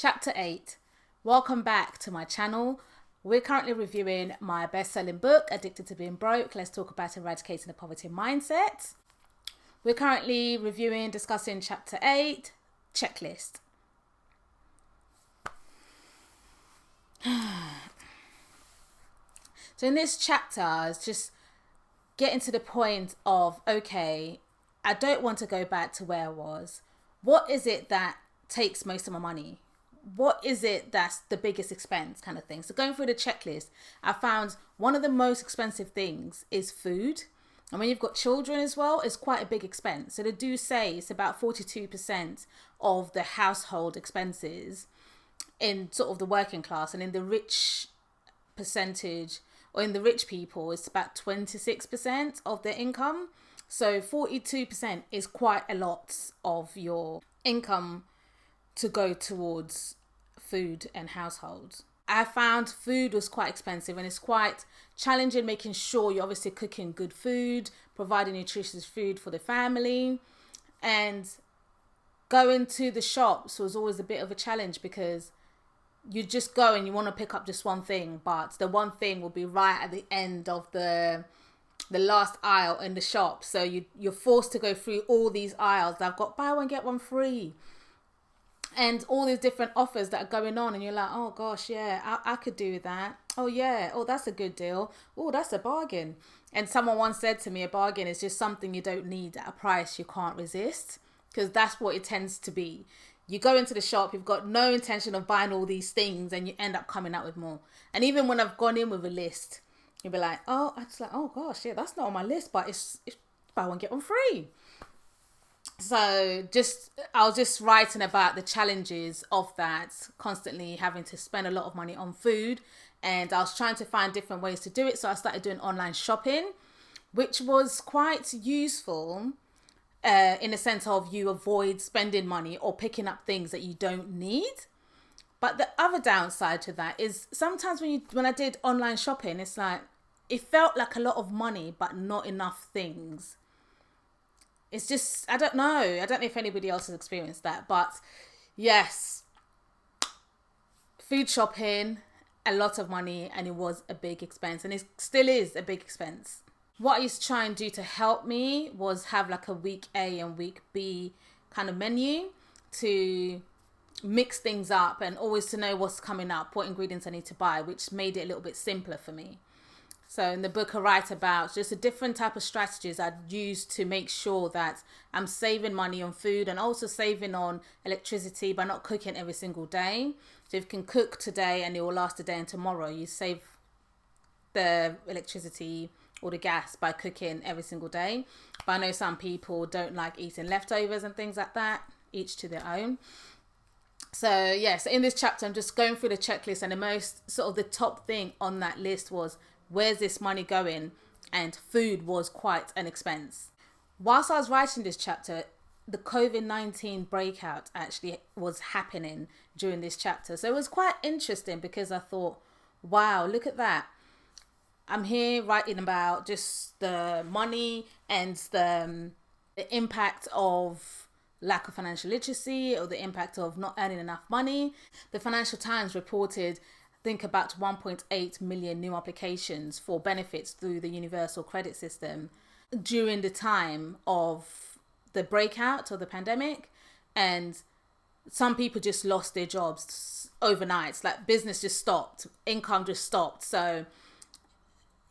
Chapter 8. Welcome back to my channel. We're currently reviewing my best-selling book, Addicted to Being Broke. Let's talk about eradicating the poverty mindset. We're currently discussing Chapter 8, Checklist. So in this chapter, it's just getting to the point of, okay, I don't want to go back to where I was. What is it that takes most of my money? What is it that's the biggest expense kind of thing? So going through the checklist, I found one of the most expensive things is food. And when you've got children as well, it's quite a big expense. So they do say it's about 42% of the household expenses in sort of the working class, and in the rich percentage, or in the rich people, it's about 26% of their income. So 42% is quite a lot of your income to go towards food and household. I found food was quite expensive, and it's quite challenging making sure you're obviously cooking good food, providing nutritious food for the family. And going to the shops was always a bit of a challenge, because you just go and you want to pick up just one thing, but the one thing will be right at the end of the last aisle in the shop. So you're forced to go through all these aisles that have got buy one get one free and all these different offers that are going on, and you're like, oh gosh, yeah, I could do that. Oh yeah, oh that's a good deal. Oh, that's a bargain. And someone once said to me, a bargain is just something you don't need at a price you can't resist, because that's what it tends to be. You go into the shop, you've got no intention of buying all these things, and you end up coming out with more. And even when I've gone in with a list, you'll be like, oh, I just like, oh gosh, yeah, that's not on my list, but it's buy one get one free. So I was just writing about the challenges of that, constantly having to spend a lot of money on food, and I was trying to find different ways to do it. So I started doing online shopping, which was quite useful in the sense of you avoid spending money or picking up things that you don't need. But the other downside to that is sometimes when I did online shopping, it's like it felt like a lot of money but not enough things. It's just, I don't know if anybody else has experienced that, but yes, food shopping, a lot of money, and it was a big expense, and it still is a big expense. What I used to try and do to help me was have like a week A and week B kind of menu to mix things up, and always to know what's coming up, what ingredients I need to buy, which made it a little bit simpler for me. So in the book, I write about just a different type of strategies I'd use to make sure that I'm saving money on food and also saving on electricity by not cooking every single day. So if you can cook today and it will last a day, and tomorrow you save the electricity or the gas by cooking every single day. But I know some people don't like eating leftovers and things like that, each to their own. So yeah, so in this chapter, I'm just going through the checklist, and the most sort of the top thing on that list was, where's this money going? And food was quite an expense. Whilst I was writing this chapter, the COVID-19 breakout actually was happening during this chapter. So it was quite interesting, because I thought, wow, look at that. I'm here writing about just the money and the impact of lack of financial literacy, or the impact of not earning enough money. The Financial Times reported, I think, about 1.8 million new applications for benefits through the universal credit system during the time of the breakout of the pandemic. And some people just lost their jobs overnight. Like business just stopped, income just stopped. So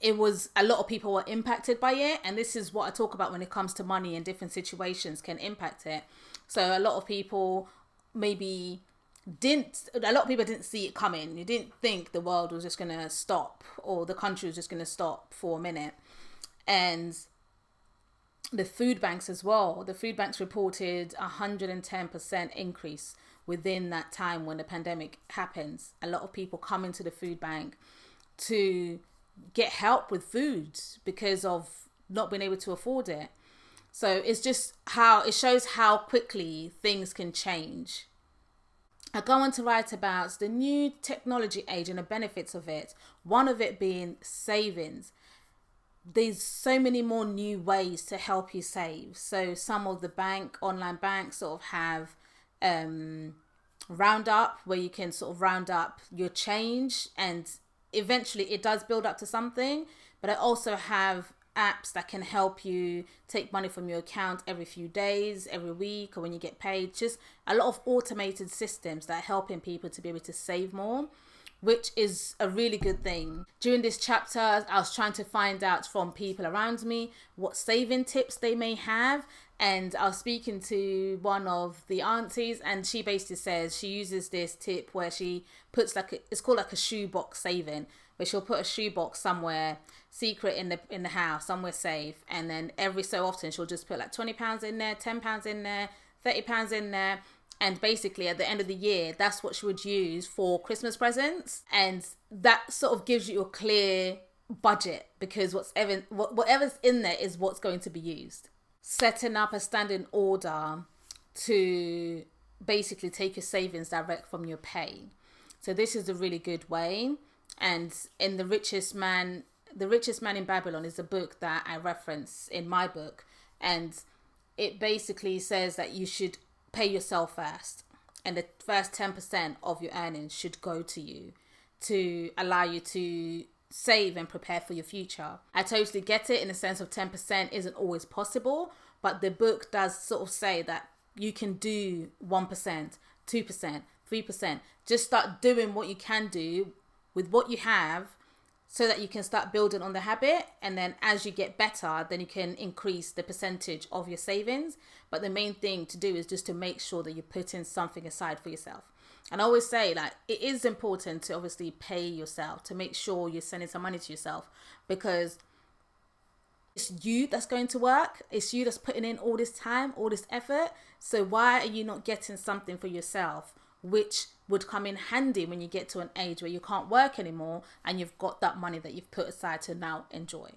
it was, a lot of people were impacted by it. And this is what I talk about when it comes to money, and different situations can impact it. So a lot of people didn't see it coming. You didn't think the world was just going to stop, or the country was just going to stop for a minute. And the food banks as well. The food banks reported 110% increase within that time when the pandemic happens. A lot of people come into the food bank to get help with food because of not being able to afford it. So it's just it shows how quickly things can change. I go on to write about the new technology age and the benefits of it. One of it being savings. There's so many more new ways to help you save. So some of the online banks sort of have roundup where you can sort of round up your change, and eventually it does build up to something. But I also have apps that can help you take money from your account every few days, every week, or when you get paid. Just a lot of automated systems that are helping people to be able to save more, which is a really good thing. During this chapter, I was trying to find out from people around me what saving tips they may have. And I was speaking to one of the aunties, and she basically says she uses this tip where she puts it's called like a shoebox saving, where she'll put a shoebox somewhere secret in the house, somewhere safe. And then every so often she'll just put like £20 in there, £10 in there, £30 in there. And basically at the end of the year, that's what she would use for Christmas presents. And that sort of gives you a clear budget, because whatever's in there is what's going to be used. Setting up a standing order to basically take your savings direct from your pay. So this is a really good way. And in The Richest Man in Babylon is a book that I reference in my book. And it basically says that you should pay yourself first, and the first 10% of your earnings should go to you to allow you to save and prepare for your future. I totally get it in the sense of 10% isn't always possible, but the book does sort of say that you can do 1%, 2%, 3%. Just start doing what you can do with what you have, so that you can start building on the habit. And then as you get better, then you can increase the percentage of your savings. But the main thing to do is just to make sure that you're putting something aside for yourself. And I always say, like, it is important to obviously pay yourself, to make sure you're sending some money to yourself, because it's you that's going to work. It's you that's putting in all this time, all this effort. So why are you not getting something for yourself, which would come in handy when you get to an age where you can't work anymore and you've got that money that you've put aside to now enjoy?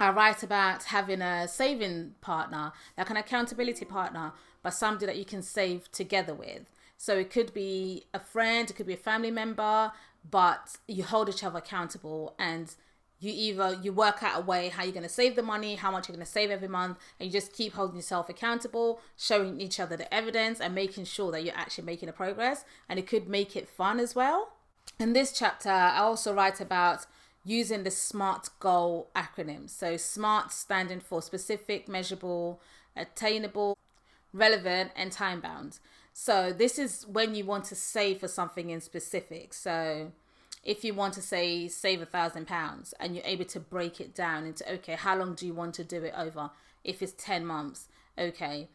I write about having a saving partner, like an accountability partner, but somebody that you can save together with. So it could be a friend, it could be a family member, but you hold each other accountable, and you work out a way how you're going to save the money, how much you're going to save every month, and you just keep holding yourself accountable, showing each other the evidence and making sure that you're actually making a progress. And it could make it fun as well. In this chapter, I also write about using the SMART goal acronym. So SMART standing for specific, measurable, attainable, relevant, and time bound. So this is when you want to save for something in specific. So if you want to say save £1,000 and you're able to break it down into, okay, how long do you want to do it over? If it's 10 months, okay,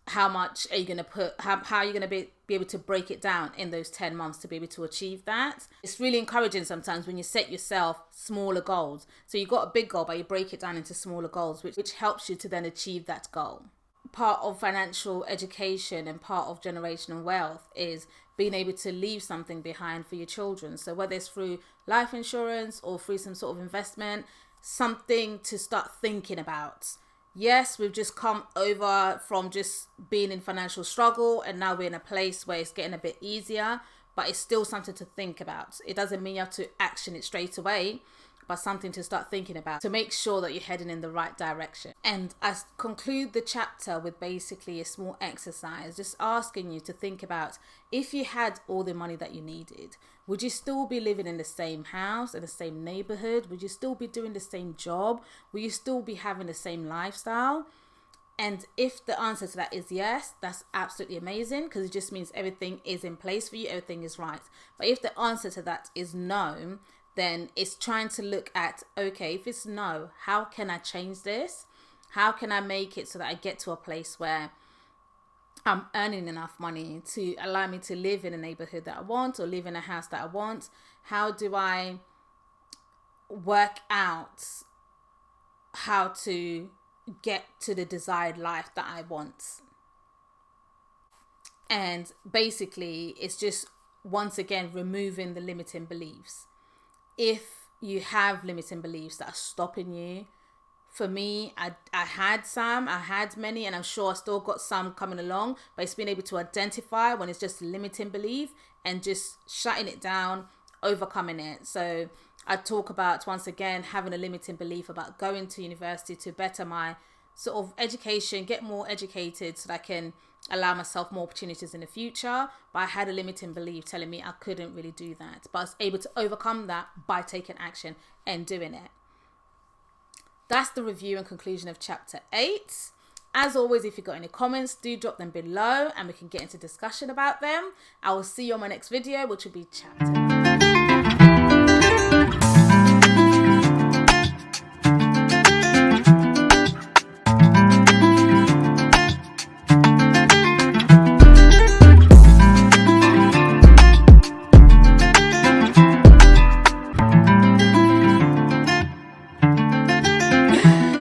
how much are you going to put, how are you going to be able to break it down in those 10 months to be able to achieve that? It's really encouraging sometimes when you set yourself smaller goals. So you've got a big goal, but you break it down into smaller goals, which helps you to then achieve that goal. Part of financial education and part of generational wealth is being able to leave something behind for your children. So whether it's through life insurance or through some sort of investment, something to start thinking about. Yes, we've just come over from just being in financial struggle, and now we're in a place where it's getting a bit easier, but it's still something to think about. It doesn't mean you have to action it straight away, but something to start thinking about to make sure that you're heading in the right direction. And I conclude the chapter with basically a small exercise, just asking you to think about, if you had all the money that you needed, would you still be living in the same house, in the same neighborhood? Would you still be doing the same job? Will you still be having the same lifestyle? And if the answer to that is yes, that's absolutely amazing, because it just means everything is in place for you, everything is right. But if the answer to that is no, then it's trying to look at, okay, if it's no, how can I change this? How can I make it so that I get to a place where I'm earning enough money to allow me to live in a neighborhood that I want, or live in a house that I want? How do I work out how to get to the desired life that I want? And basically, it's just, once again, removing the limiting beliefs. If you have limiting beliefs that are stopping you, for me, I had many, and I'm sure I still got some coming along, but it's being able to identify when it's just a limiting belief and just shutting it down, overcoming it. So I talk about, once again, having a limiting belief about going to university to better my sort of education, get more educated so that I can allow myself more opportunities in the future, but I had a limiting belief telling me I couldn't really do that. But I was able to overcome that by taking action and doing it. That's the review and conclusion of chapter 8. As always, if you've got any comments, do drop them below and we can get into discussion about them. I will see you on my next video, which will be chapter